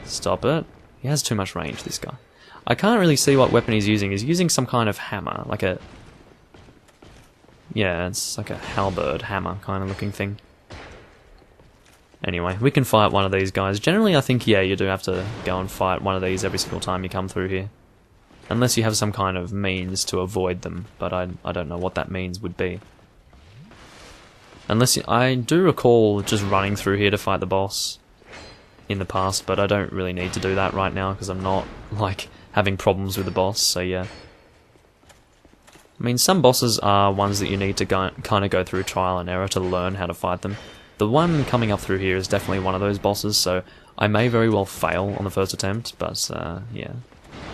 Stop it. He has too much range, this guy. I can't really see what weapon he's using. He's using some kind of hammer, like a... Yeah, it's like a halberd hammer kind of looking thing. Anyway, we can fight one of these guys. Generally, I think, yeah, you do have to go and fight one of these every single time you come through here. Unless you have some kind of means to avoid them, but I don't know what that means would be. Unless I do recall just running through here to fight the boss in the past, but I don't really need to do that right now because I'm not, like, having problems with the boss, so yeah. I mean, some bosses are ones that you need to kind of go through trial and error to learn how to fight them. The one coming up through here is definitely one of those bosses, so I may very well fail on the first attempt, but yeah.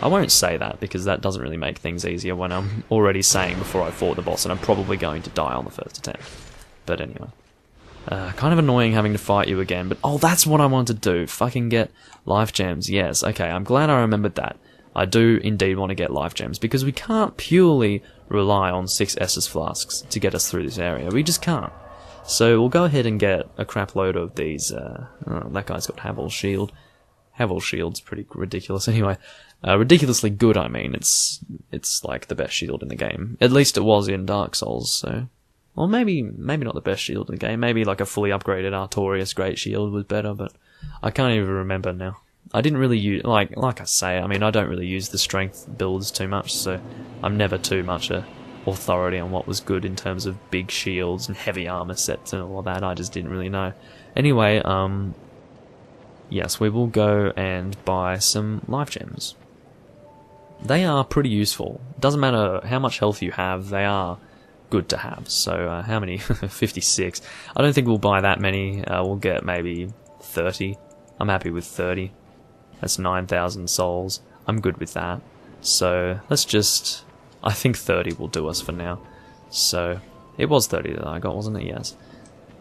I won't say that because that doesn't really make things easier when I'm already saying before I fought the boss and I'm probably going to die on the first attempt. But anyway. Kind of annoying having to fight you again, but oh, that's what I want to do. Fucking get life gems. Yes, okay, I'm glad I remembered that. I do indeed want to get life gems because we can't purely rely on 6 Estus flasks to get us through this area. We just can't. So we'll go ahead and get a crap load of these. Oh, that guy's got Havel's shield. Havel's shield's pretty ridiculous anyway. Ridiculously good, I mean. It's like the best shield in the game. At least it was in Dark Souls, so... Well, maybe not the best shield in the game. Maybe like a fully upgraded Artorias Great Shield was better, but I can't even remember now. I didn't really use... Like I say, I mean, I don't really use the strength builds too much, so I'm never too much a authority on what was good in terms of big shields and heavy armor sets and all of that. I just didn't really know. Anyway, yes, we will go and buy some life gems. They are pretty useful. Doesn't matter how much health you have, they are good to have. So, how many? 56. I don't think we'll buy that many. We'll get maybe 30. I'm happy with 30. That's 9,000 souls. I'm good with that. So, let's just... I think 30 will do us for now. So, it was 30 that I got, wasn't it? Yes.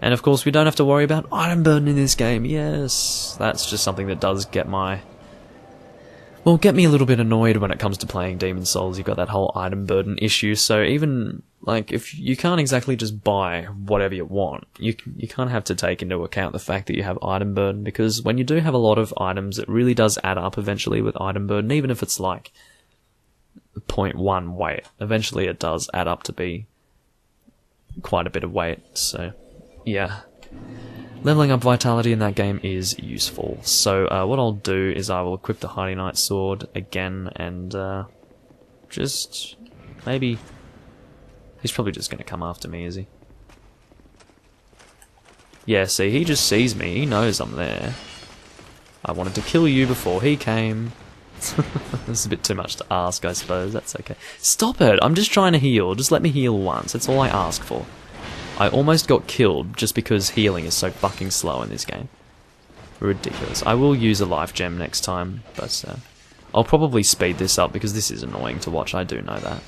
And of course, we don't have to worry about item burden in this game. Yes, that's just something that does get my... Well, get me a little bit annoyed when it comes to playing Demon Souls. You've got that whole item burden issue, so even, like, if you can't exactly just buy whatever you want, you kind of have to take into account the fact that you have item burden, because when you do have a lot of items, it really does add up eventually with item burden, even if it's like 0.1 weight. Eventually it does add up to be quite a bit of weight, so, yeah. Leveling up vitality in that game is useful. So what I'll do is I will equip the Hardy Knight sword again and just maybe... He's probably just going to come after me, is he? Yeah, see, he just sees me. He knows I'm there. I wanted to kill you before he came. This is a bit too much to ask, I suppose. That's okay. Stop it! I'm just trying to heal. Just let me heal once. That's all I ask for. I almost got killed just because healing is so fucking slow in this game. Ridiculous. I will use a life gem next time, but I'll probably speed this up because this is annoying to watch, I do know that.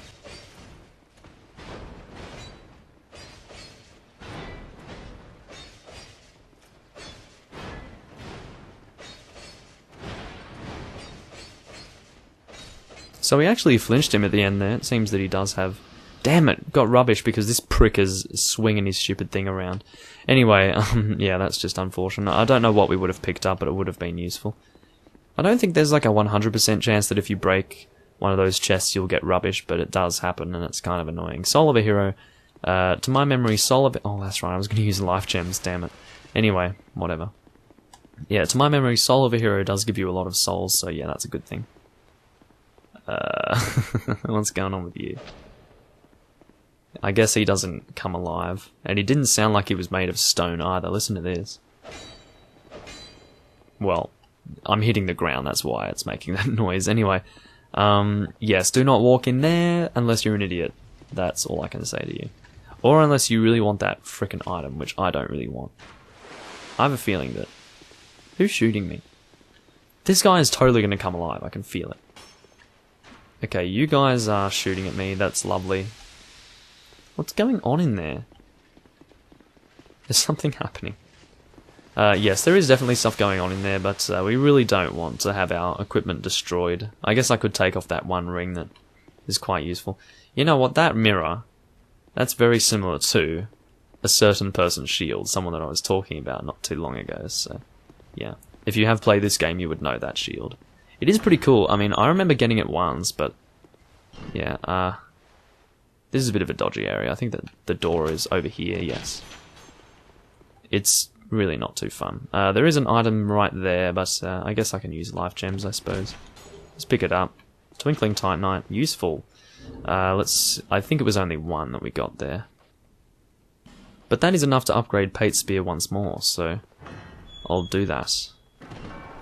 So we actually flinched him at the end there. It seems that he does have... Damn it, got rubbish because this prick is swinging his stupid thing around. Anyway, yeah, that's just unfortunate. I don't know what we would have picked up, but it would have been useful. I don't think there's like a 100% chance that if you break one of those chests you'll get rubbish, but it does happen and it's kind of annoying. Soul of a Hero, to my memory, Soul of a... Oh, that's right, I was going to use life gems, damn it. Anyway, whatever. Yeah, to my memory, Soul of a Hero does give you a lot of souls, so yeah, that's a good thing. What's going on with you? I guess he doesn't come alive. And he didn't sound like he was made of stone either. Listen to this. Well, I'm hitting the ground, that's why it's making that noise. Anyway, yes, do not walk in there unless you're an idiot. That's all I can say to you. Or unless you really want that frickin' item, which I don't really want. I have a feeling that... Who's shooting me? This guy is totally going to come alive, I can feel it. Okay, you guys are shooting at me, that's lovely. What's going on in there? There's something happening. Yes, there is definitely stuff going on in there, but we really don't want to have our equipment destroyed. I guess I could take off that one ring that is quite useful. You know what, that mirror, that's very similar to a certain person's shield, someone that I was talking about not too long ago, so yeah. If you have played this game, you would know that shield. It is pretty cool. I mean, I remember getting it once, but yeah, this is a bit of a dodgy area. I think that the door is over here, yes. It's really not too fun. There is an item right there, but I guess I can use life gems, I suppose. Let's pick it up. Twinkling Titanite, useful. I think it was only one that we got there. But that is enough to upgrade Pate's Spear once more, so I'll do that.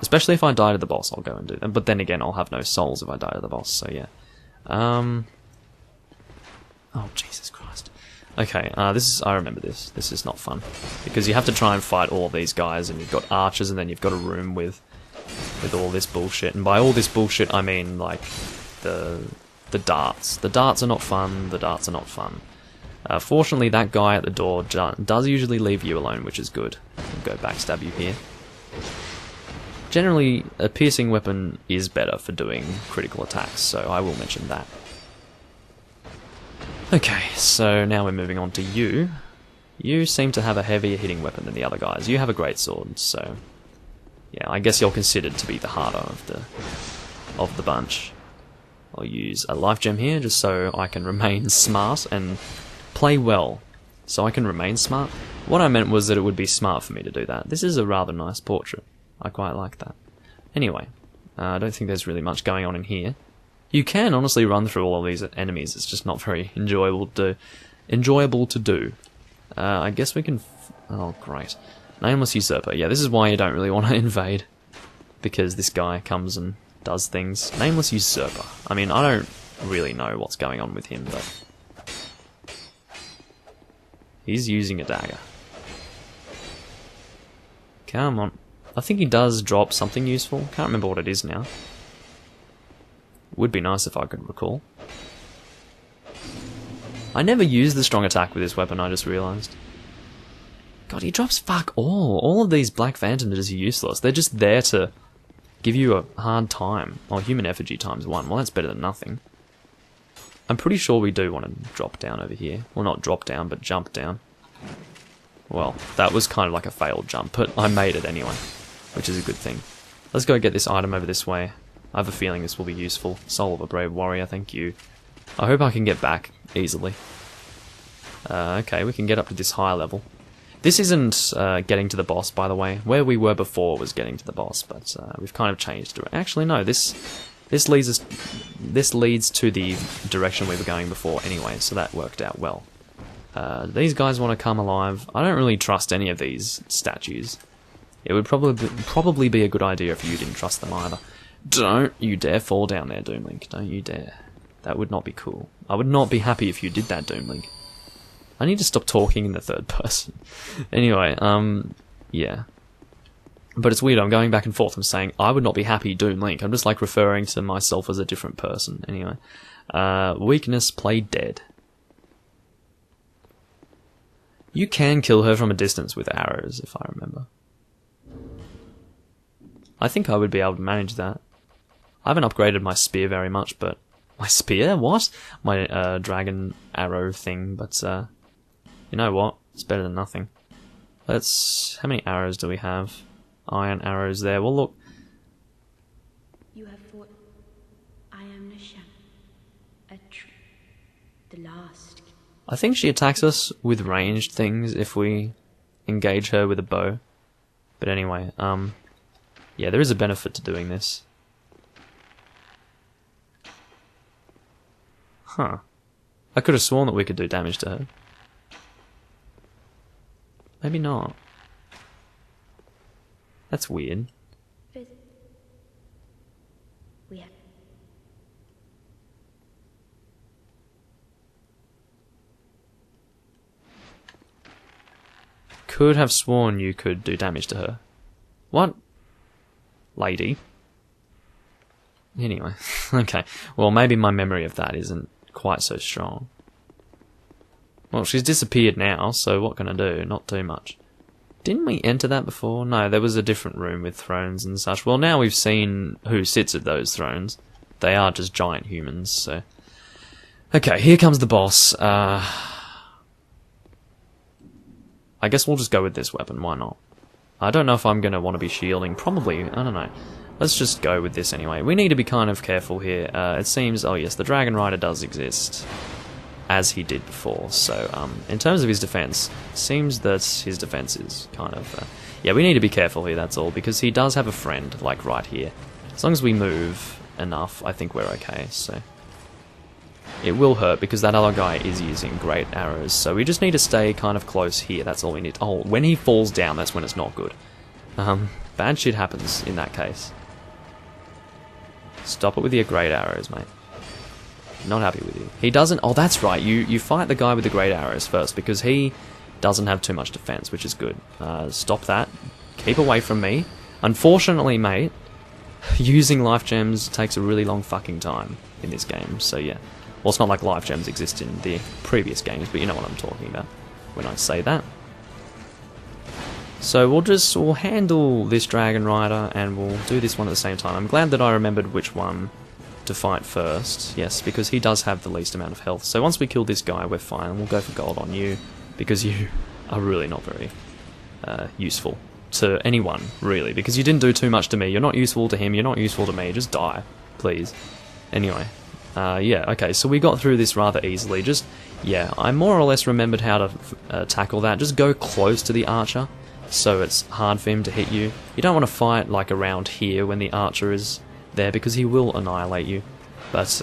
Especially if I die to the boss, I'll go and do that. But then again, I'll have no souls if I die to the boss, so yeah. Oh, Jesus Christ. Okay, I remember this. This is not fun. Because you have to try and fight all of these guys, and you've got archers, and then you've got a room with all this bullshit. And by all this bullshit, I mean, like, the darts. The darts are not fun, the darts are not fun. Fortunately, that guy at the door does usually leave you alone, which is good. I'll go backstab you here. Generally, a piercing weapon is better for doing critical attacks, so I will mention that. Okay, so now we're moving on to you. You seem to have a heavier hitting weapon than the other guys. You have a greatsword, so yeah, I guess you're considered to be the harder of the bunch. I'll use a life gem here just so I can remain smart and play well. So I can remain smart. What I meant was that it would be smart for me to do that. This is a rather nice portrait. I quite like that. Anyway, I don't think there's really much going on in here. You can honestly run through all of these enemies. It's just not very enjoyable to do. I guess we can. Oh, great! Nameless Usurper. Yeah, this is why you don't really want to invade, because this guy comes and does things. Nameless Usurper. I mean, I don't really know what's going on with him, but he's using a dagger. Come on. I think he does drop something useful. Can't remember what it is now. Would be nice if I could recall. I never used the strong attack with this weapon, I just realised. God, he drops fuck all. All of these Black Phantoms are useless. They're just there to give you a hard time. Oh, Human Effigy ×1. Well, that's better than nothing. I'm pretty sure we do want to drop down over here. Well, not drop down, but jump down. Well, that was kind of like a failed jump, but I made it anyway, which is a good thing. Let's go get this item over this way. I have a feeling this will be useful. Soul of a Brave Warrior, thank you. I hope I can get back easily. Okay, we can get up to this high level. This isn't getting to the boss, by the way. Where we were before was getting to the boss, but we've kind of changed it. Actually, no, this leads to the direction we were going before anyway, so that worked out well. These guys want to come alive. I don't really trust any of these statues. It would probably be a good idea if you didn't trust them either. Don't you dare fall down there, Doomlink. Don't you dare. That would not be cool. I would not be happy if you did that, Doomlink. I need to stop talking in the third person. Anyway, yeah. But it's weird, I'm going back and forth. I'm saying, I would not be happy, Doomlink. I'm just like referring to myself as a different person. Anyway. Weakness, play dead. You can kill her from a distance with arrows, if I remember. I think I would be able to manage that. I haven't upgraded my spear very much, but... My spear? What? My dragon arrow thing, but you know what? It's better than nothing. Let's... How many arrows do we have? Iron arrows there. Well, look. You have fought I am Nisham, the last. I think she attacks us with ranged things if we engage her with a bow. But anyway, yeah, there is a benefit to doing this. Huh. I could have sworn that we could do damage to her. Maybe not. That's weird. Could have sworn you could do damage to her. What? Lady? Anyway, okay. Well, maybe my memory of that isn't quite so strong. Well, she's disappeared now, so what can I do? Not too much. Didn't we enter that before? No, there was a different room with thrones and such. Well, now we've seen who sits at those thrones. They are just giant humans, so... Okay, here comes the boss. I guess we'll just go with this weapon, why not? I don't know if I'm going to want to be shielding. Probably, I don't know. Let's just go with this anyway. We need to be kind of careful here. It seems, oh yes, the Dragonrider does exist, as he did before. So, in terms of his defense, seems that his defense is kind of... yeah, we need to be careful here, that's all, because he does have a friend, like right here. As long as we move enough, I think we're okay, so... It will hurt, because that other guy is using great arrows, so we just need to stay kind of close here, that's all we need. Oh, when he falls down, that's when it's not good. Bad shit happens in that case. Stop it with your great arrows, mate. Not happy with you. He doesn't... Oh, that's right, you fight the guy with the great arrows first, because he doesn't have too much defense, which is good. Stop that. Keep away from me. Unfortunately, mate, using life gems takes a really long fucking time in this game, so yeah. Well, it's not like life gems exist in the previous games, but you know what I'm talking about when I say that. So we'll handle this Dragonrider, and we'll do this one at the same time. I'm glad that I remembered which one to fight first. Yes, because he does have the least amount of health. So once we kill this guy, we're fine. We'll go for gold on you, because you are really not very useful to anyone, really. Because you didn't do too much to me. You're not useful to him. You're not useful to me. Just die, please. Anyway. Yeah, okay, so we got through this rather easily. Just, yeah, I more or less remembered how to tackle that. Just go close to the archer, so it's hard for him to hit you. You don't want to fight, like, around here when the archer is there, because he will annihilate you. But,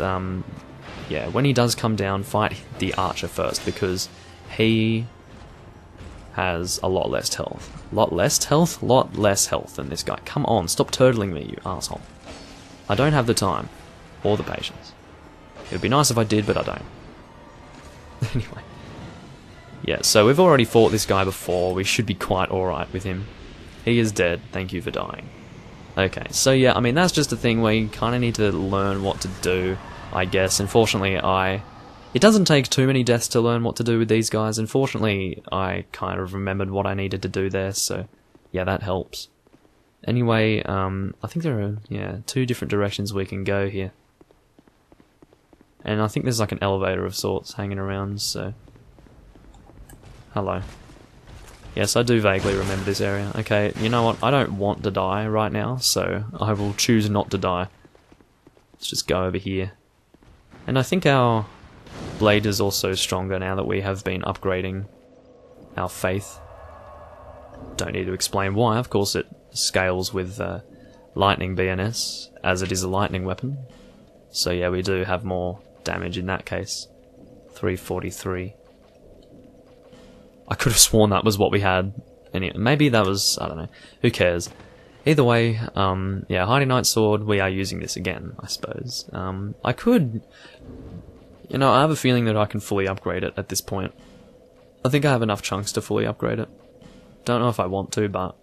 yeah, when he does come down, fight the archer first, because he has a lot less health. Lot less health? Lot less health than this guy. Come on, stop turtling me, you asshole. I don't have the time, or the patience. It would be nice if I did, but I don't. Anyway. Yeah, so we've already fought this guy before. We should be quite alright with him. He is dead. Thank you for dying. Okay, so yeah, I mean, that's just a thing where you kind of need to learn what to do, I guess. Unfortunately, it doesn't take too many deaths to learn what to do with these guys. Unfortunately, I kind of remembered what I needed to do there, so yeah, that helps. Anyway, I think there are, yeah, 2 different directions we can go here. And I think there's like an elevator of sorts hanging around, so... Hello. Yes, I do vaguely remember this area. Okay, you know what? I don't want to die right now, so I will choose not to die. Let's just go over here. And I think our blade is also stronger now that we have been upgrading our faith. Don't need to explain why. Of course it scales with lightning BNS, as it is a lightning weapon. So yeah, we do have more damage in that case. 343. I could have sworn that was what we had. Anyway, maybe that was, I don't know. Who cares? Either way, yeah, Hiding Knight Sword, we are using this again, I suppose. I could... You know, I have a feeling that I can fully upgrade it at this point. I think I have enough chunks to fully upgrade it. Don't know if I want to, but...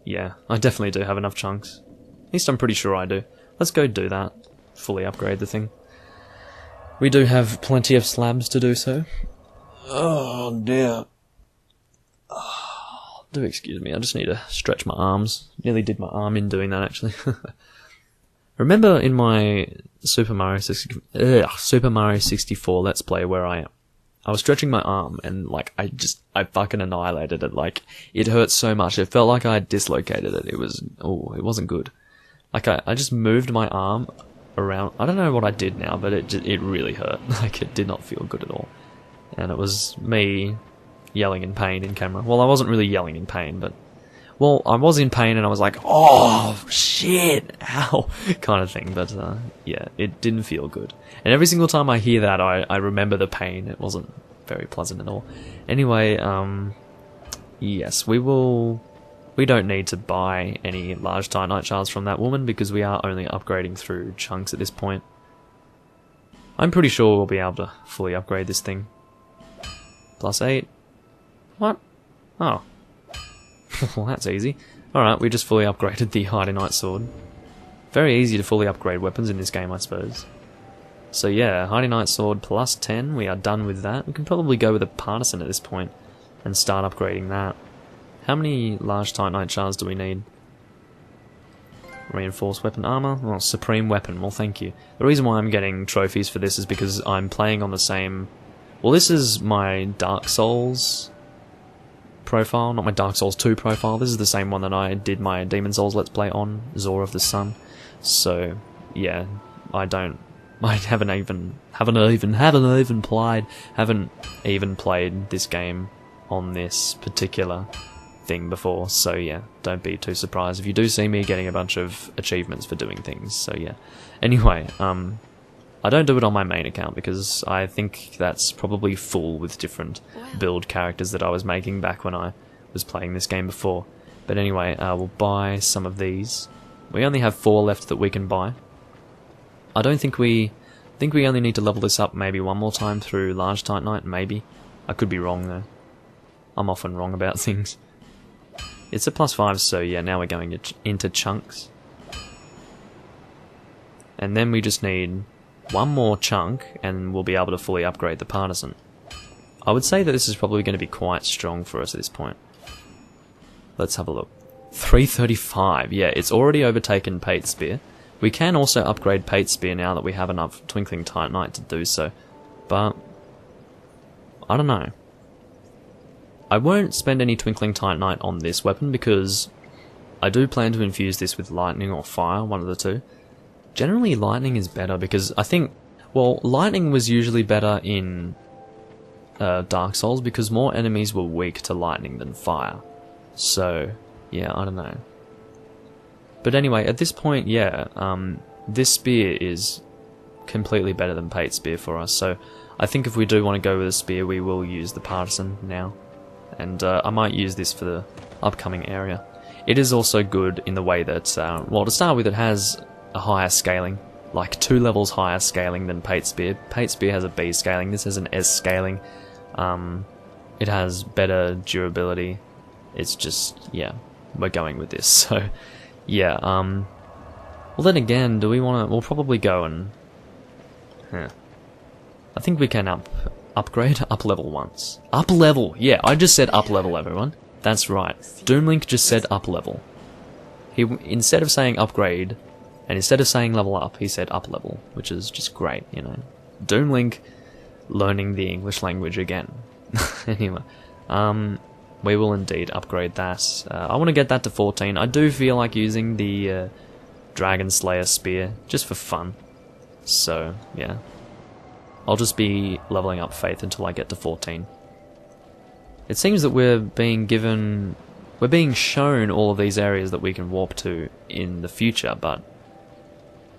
Yeah, I definitely do have enough chunks. At least I'm pretty sure I do. Let's go do that. Fully upgrade the thing. We do have plenty of slabs to do so. Oh dear. Oh, do excuse me, I just need to stretch my arms. Nearly did my arm in doing that, actually. Remember in my Super Mario 64 Let's Play where I was stretching my arm and like I fucking annihilated it. Like it hurt so much. It felt like I had dislocated it. It wasn't good. Like I just moved my arm around. I don't know what I did now, but it really hurt. Like it did not feel good at all. And it was me yelling in pain in camera. Well, I wasn't really yelling in pain, but well, I was in pain and I was like, oh shit, ow, kind of thing. But yeah, it didn't feel good. And every single time I hear that, I remember the pain. It wasn't very pleasant at all. Anyway, yes, we don't need to buy any large Titanite shards from that woman because we are only upgrading through chunks at this point. I'm pretty sure we'll be able to fully upgrade this thing. +8. What? Oh. Well, that's easy. Alright, we just fully upgraded the Hiding Knight Sword. Very easy to fully upgrade weapons in this game, I suppose. So yeah, Hiding Knight Sword +10, we are done with that. We can probably go with a Partisan at this point and start upgrading that. How many large Titanite shards do we need? Reinforced weapon armor? Well, supreme weapon, well thank you. The reason why I'm getting trophies for this is because I'm playing on the same... Well, this is my Dark Souls profile, not my Dark Souls 2 profile. This is the same one that I did my Demon Souls Let's Play on, Zor of the Sun. So, yeah, I haven't even played this game on this particular thing before, so yeah, don't be too surprised if you do see me getting a bunch of achievements for doing things, so yeah. Anyway, I don't do it on my main account because I think that's probably full with different build characters that I was making back when I was playing this game before. But anyway, we'll buy some of these. We only have 4 left that we can buy. I think we only need to level this up maybe one more time through Large Titanite, maybe. I could be wrong though. I'm often wrong about things. It's a +5, so yeah, now we're going into chunks. And then we just need one more chunk, and we'll be able to fully upgrade the Partisan. I would say that this is probably going to be quite strong for us at this point. Let's have a look. 335, yeah, it's already overtaken Pate Spear. We can also upgrade Pate Spear now that we have enough Twinkling Titanite to do so, but I don't know. I won't spend any Twinkling Titanite on this weapon because I do plan to infuse this with lightning or fire, one of the two. Generally lightning is better because I think, well, lightning was usually better in Dark Souls because more enemies were weak to lightning than fire. So, yeah, I don't know. But anyway, at this point, yeah, this spear is completely better than Pate Spear for us, so I think if we do want to go with a spear, we will use the Partisan now. And I might use this for the upcoming area. It is also good in the way that, well, to start with, it has a higher scaling, like 2 levels higher scaling than Pate Spear. Pate Spear has a B scaling, this has an S scaling. It has better durability. It's just, yeah, we're going with this. So, yeah, well then again, do we want to, we'll probably go and, I think we can upgrade, up level once. Up level! Yeah, I just said up level, everyone. That's right. Doomlink just said up level. He, instead of saying upgrade, and instead of saying level up, he said up level, which is just great, you know. Doomlink learning the English language again. Anyway, we will indeed upgrade that. I want to get that to 14. I do feel like using the Dragon Slayer Spear, just for fun. So, yeah. I'll just be leveling up Faith until I get to 14. It seems that we're being shown all of these areas that we can warp to in the future, but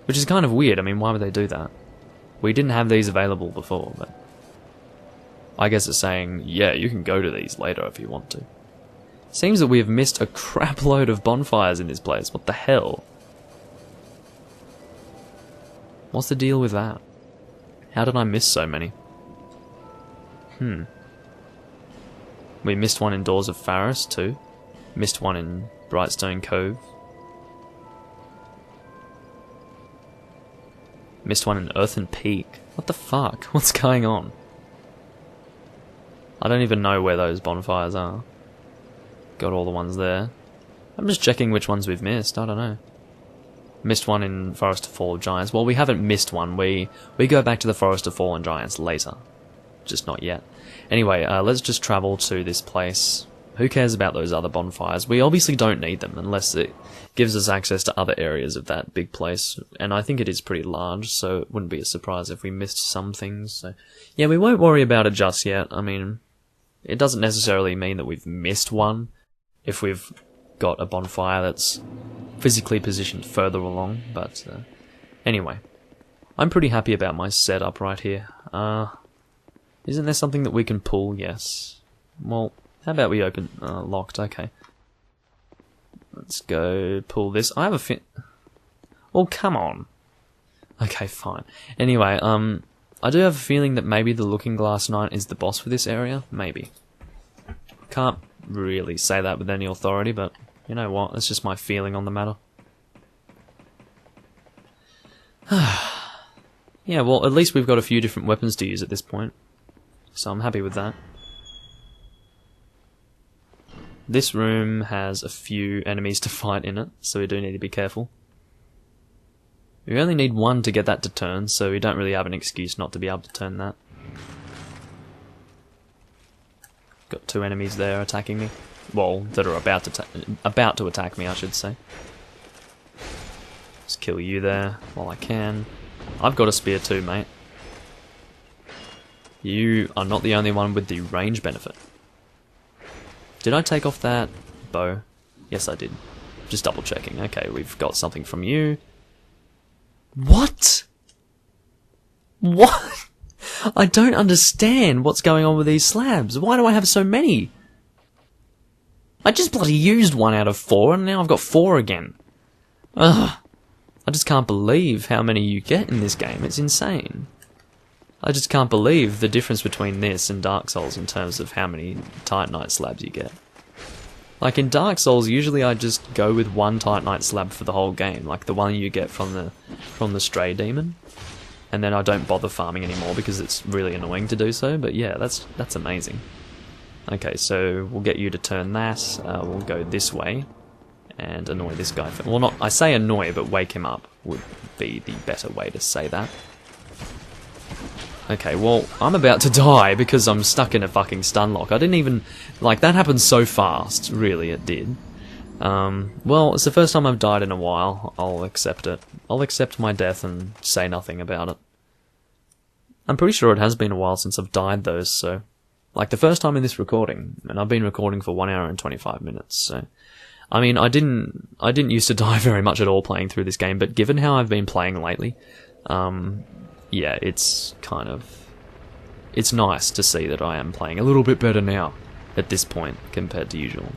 which is kind of weird. I mean, why would they do that? We didn't have these available before, but I guess it's saying, yeah, you can go to these later if you want to. Seems that we have missed a crap load of bonfires in this place. What the hell? What's the deal with that? How did I miss so many? We missed one in Doors of Pharos too. Missed one in Brightstone Cove. Missed one in Earthen Peak. What the fuck? What's going on? I don't even know where those bonfires are. Got all the ones there. I'm just checking which ones we've missed. I don't know. Missed one in Forest of Fallen Giants. Well, we haven't missed one. We go back to the Forest of Fallen Giants later. Just not yet. Anyway, let's just travel to this place. Who cares about those other bonfires? We obviously don't need them unless it gives us access to other areas of that big place. And I think it is pretty large, so it wouldn't be a surprise if we missed some things. So, yeah, we won't worry about it just yet. I mean, it doesn't necessarily mean that we've missed one if we've got a bonfire that's physically positioned further along, but anyway, I'm pretty happy about my setup right here. Isn't there something that we can pull? Yes. Well, how about we open locked? Okay. Let's go pull this. I have a well, come on. Okay, fine. Anyway, I do have a feeling that maybe the Looking Glass Knight is the boss for this area. Maybe. Can't really say that with any authority, but you know what? That's just my feeling on the matter. Yeah, well, at least we've got a few different weapons to use at this point. So I'm happy with that. This room has a few enemies to fight in it, so we do need to be careful. We only need one to get that to turn, so we don't really have an excuse not to be able to turn that. Got 2 enemies there attacking me. Well, that are about to attack me, I should say. Just kill you there while I can. I've got a spear too, mate. You are not the only one with the range benefit. Did I take off that bow? Yes, I did. Just double checking. Okay, we've got something from you. What? What? I don't understand what's going on with these slabs. Why do I have so many? I just bloody used 1 out of 4 and now I've got 4 again. Ugh. I just can't believe how many you get in this game. It's insane. I just can't believe the difference between this and Dark Souls in terms of how many Titanite slabs you get. Like in Dark Souls, usually I just go with 1 Titanite slab for the whole game, like the one you get from the stray demon. And then I don't bother farming anymore because it's really annoying to do so, but yeah, that's amazing. Okay, so we'll get you to turn that, we'll go this way, and annoy this guy. Well, not, I say annoy, but wake him up would be the better way to say that. Okay, well, I'm about to die because I'm stuck in a fucking stun lock. I didn't even, like, that happened so fast, really, it did. Well, it's the first time I've died in a while. I'll accept it. I'll accept my death and say nothing about it. I'm pretty sure it has been a while since I've died though, so... Like, the first time in this recording, and I've been recording for 1 hour and 25 minutes, so... I mean, I didn't used to die very much at all playing through this game, but given how I've been playing lately, yeah, it's kind of... It's nice to see that I am playing a little bit better now, at this point, compared to usual.